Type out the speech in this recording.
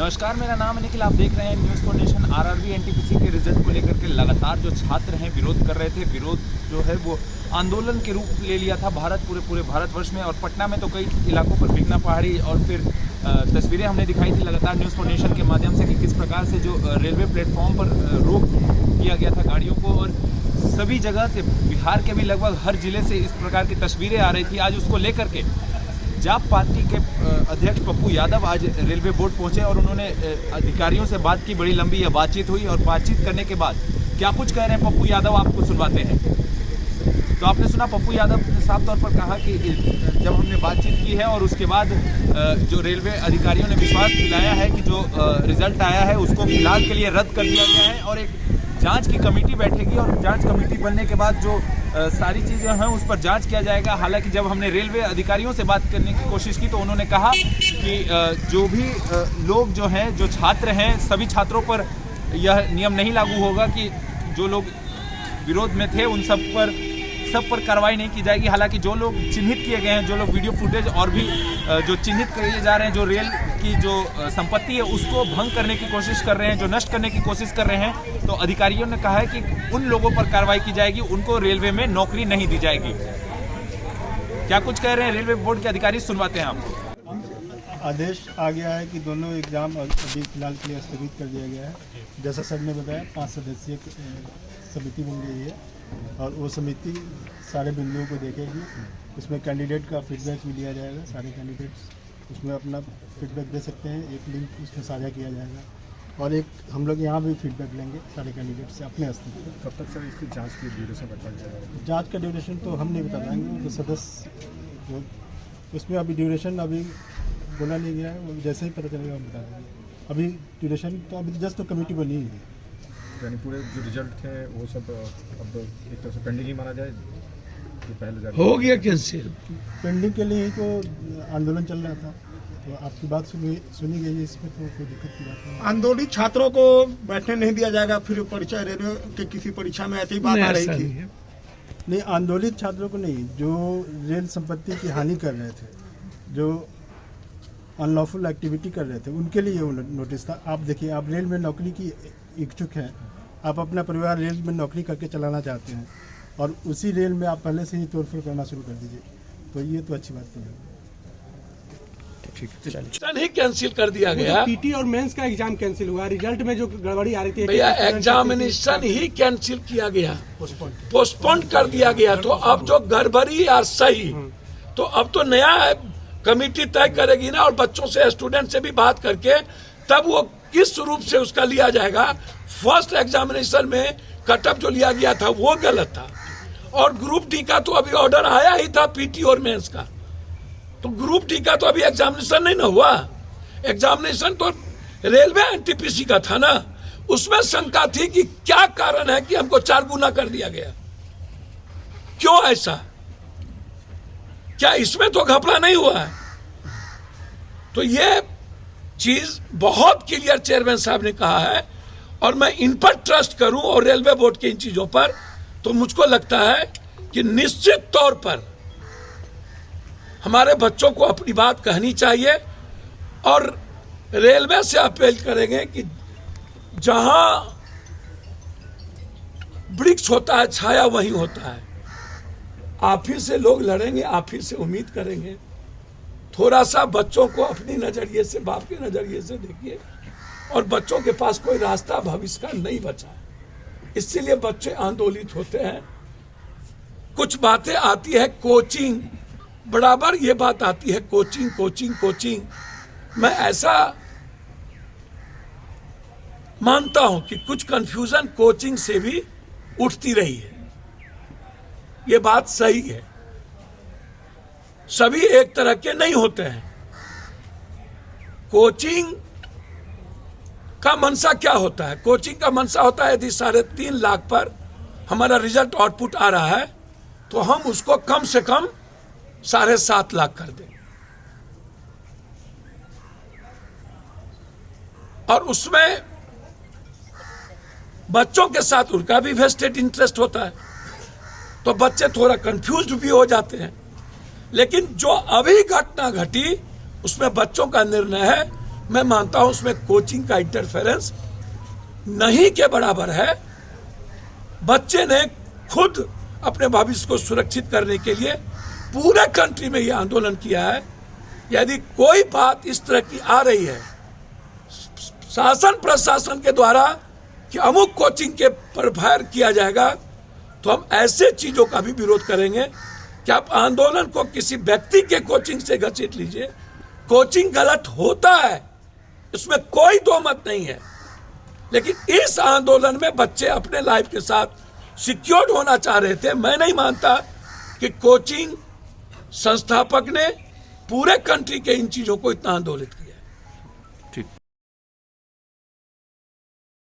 नमस्कार, मेरा नाम है निखिल। आप देख रहे हैं news for nation. RRB NTPC के रिजल्ट को लेकर के लगातार जो छात्र हैं विरोध कर रहे थे। विरोध जो है वो आंदोलन के रूप ले लिया था पूरे भारतवर्ष में, और पटना में तो कई इलाकों पर बिगना पहाड़ी और फिर तस्वीरें हमने दिखाई थी लगातार न्यूज़ फॉर नेशन के माध्यम से कि किस प्रकार से जो रेलवे प्लेटफॉर्म पर रोक किया गया था गाड़ियों को, और सभी जगह से बिहार के भी लगभग हर जिले से इस प्रकार की तस्वीरें आ रही थी। आज उसको लेकर के जाप पार्टी के अध्यक्ष पप्पू यादव आज रेलवे बोर्ड पहुंचे और उन्होंने अधिकारियों से बात की। बड़ी लंबी यह बातचीत हुई और बातचीत करने के बाद क्या कुछ कह रहे हैं पप्पू यादव आपको सुनवाते हैं। तो आपने सुना, पप्पू यादव ने साफ तौर पर कहा कि जब हमने बातचीत की है और उसके बाद जो रेलवे अधिकारियों ने विश्वास दिलाया है कि जो रिजल्ट आया है उसको फिलहाल के लिए रद्द कर दिया गया है और एक जांच की कमेटी बैठेगी और जांच कमेटी बनने के बाद जो सारी चीज़ें हैं उस पर जांच किया जाएगा। हालांकि जब हमने रेलवे अधिकारियों से बात करने की कोशिश की तो उन्होंने कहा कि जो भी लोग जो हैं, जो छात्र हैं, सभी छात्रों पर यह नियम नहीं लागू होगा कि जो लोग विरोध में थे उन सब पर कार्रवाई नहीं की जाएगी। हालांकि जो लोग चिन्हित किए गए हैं, जो लोग वीडियो फुटेज और भी जो चिन्हित किए जा रहे हैं, जो रेल की जो संपत्ति है उसको भंग करने की कोशिश कर रहे हैं, जो नष्ट करने की कोशिश कर रहे हैं, तो अधिकारियों ने कहा है कि उन लोगों पर कार्रवाई की जाएगी, उनको रेलवे में नौकरी नहीं दी जाएगी। क्या कुछ कह रहे हैं रेलवे बोर्ड के अधिकारी, सुनवाते हैं आपको। आदेश आ गया है कि दोनों एग्जाम अभी फिलहाल के लिए स्थगित कर दिया गया है। जैसा सर ने बताया 5 सदस्यीय समिति बन गई है और वो समिति सारे बिंदुओं को देखेगी। उसमें कैंडिडेट का फीडबैक भी लिया जाएगा। सारे कैंडिडेट्स उसमें अपना फीडबैक दे सकते हैं। एक लिंक उसमें साझा किया जाएगा और एक हम लोग यहाँ भी फीडबैक लेंगे सारे कैंडिडेट से अपने स्तर पर। कब तक सर इसकी जांच की ड्यूरेशन बता जाएगा? जाँच का ड्यूरेशन तो हम नहीं बता पाएंगे, तो सदस्य जो उसमें अभी ड्यूरेशन अभी बोला नहीं गया है, वो जैसे ही पता चलेगा हम बता देंगे। अभी ड्यूरेशन तो अभी जस्ट तो कमेटी बनी ही है। यानी पूरे जो रिजल्ट थे वो सब अब एक तरह से पेंडिंग ही माना जाए, जो पहले हो गया कैंसिल। पेंडिंग के लिए ही तो आंदोलन चल रहा था, तो आपकी बात सुनी गई है, इसमें तो कोई दिक्कत की बात नहीं। आंदोलित छात्रों को बैठने नहीं दिया जाएगा, फिर परीक्षा रेलवे के किसी परीक्षा में ऐसी बात आ रही थी। नहीं, आंदोलित छात्रों को नहीं, जो रेल संपत्ति की हानि कर रहे थे, जो अनलॉफुल एक्टिविटी कर रहे थे, उनके लिए वो नोटिस था। आप देखिए, आप रेल में नौकरी की इच्छुक हैं, आप अपना परिवार रेल में नौकरी करके चलाना चाहते हैं और उसी रेल में आप पहले से ही तोड़फोड़ करना शुरू कर दीजिए, तो ये तो अच्छी बात नहीं है। एग्जाम ही कैंसिल कर दिया गया। पीटी और मेंस का एग्जाम कैंसिल हुआ, रिजल्ट में जो गड़बड़ी आ रही थी भैया एग्जामिनेशन ही कैंसिल किया गया, पोस्टपोन कर दिया गया। तो अब जो गड़बड़ी या सही, तो अब तो नया कमेटी तय करेगी ना, और बच्चों से, स्टूडेंट से भी बात करके तब वो किस रूप से उसका लिया जाएगा। फर्स्ट एग्जामिनेशन में कटअप जो लिया गया था वो गलत था, और ग्रुप डी का तो अभी ऑर्डर आया ही था पीटी और मेंस का, तो ग्रुप डी का तो अभी एग्जामिनेशन नहीं ना हुआ। एग्जामिनेशन तो रेलवे एनटीपीसी का था ना, उसमें शंका थी कि क्या कारण है कि हमको 4 गुना कर दिया गया, क्यों ऐसा, क्या इसमें तो घपला नहीं हुआ है। तो ये चीज बहुत क्लियर चेयरमैन साहब ने कहा है और मैं इन पर ट्रस्ट करूं और रेलवे बोर्ड की इन चीजों पर, तो मुझको लगता है कि निश्चित तौर पर हमारे बच्चों को अपनी बात कहनी चाहिए और रेलवे से अपील करेंगे कि जहां वृक्ष होता है छाया वहीं होता है। आप ही से लोग लड़ेंगे, आप ही से उम्मीद करेंगे। थोड़ा सा बच्चों को अपनी नजरिए से, बाप के नजरिए से देखिए, और बच्चों के पास कोई रास्ता भविष्य का नहीं बचा है, इसीलिए बच्चे आंदोलित होते हैं। कुछ बातें आती है, कोचिंग, बराबर ये बात आती है, कोचिंग कोचिंग कोचिंग। मैं ऐसा मानता हूं कि कुछ कंफ्यूजन कोचिंग से भी उठती रही है, ये बात सही है। सभी एक तरह के नहीं होते हैं। कोचिंग का मंशा क्या होता है? कोचिंग का मंशा होता है यदि 3.5 लाख पर हमारा रिजल्ट आउटपुट आ रहा है तो हम उसको कम से कम 7.5 लाख कर दें, और उसमें बच्चों के साथ उनका भी वेस्टेड इंटरेस्ट होता है, तो बच्चे थोड़ा कंफ्यूज्ड भी हो जाते हैं। लेकिन जो अभी घटना घटी उसमें बच्चों का निर्णय है, मैं मानता हूं उसमें कोचिंग का इंटरफेरेंस नहीं के बराबर है। बच्चे ने खुद अपने भविष्य को सुरक्षित करने के लिए पूरे कंट्री में यह आंदोलन किया है। यदि कोई बात इस तरह की आ रही है शासन प्रशासन के द्वारा कि अमुक कोचिंग के पर फायर किया जाएगा, तो हम ऐसे चीजों का भी विरोध करेंगे कि आप आंदोलन को किसी व्यक्ति के कोचिंग से घसीट लीजिए। कोचिंग गलत होता है, इसमें कोई दो मत नहीं है, लेकिन इस आंदोलन में बच्चे अपने लाइफ के साथ सिक्योर्ड होना चाह रहे थे। मैं नहीं मानता कि कोचिंग संस्थापक ने पूरे कंट्री के इन चीजों को इतना आंदोलित किया।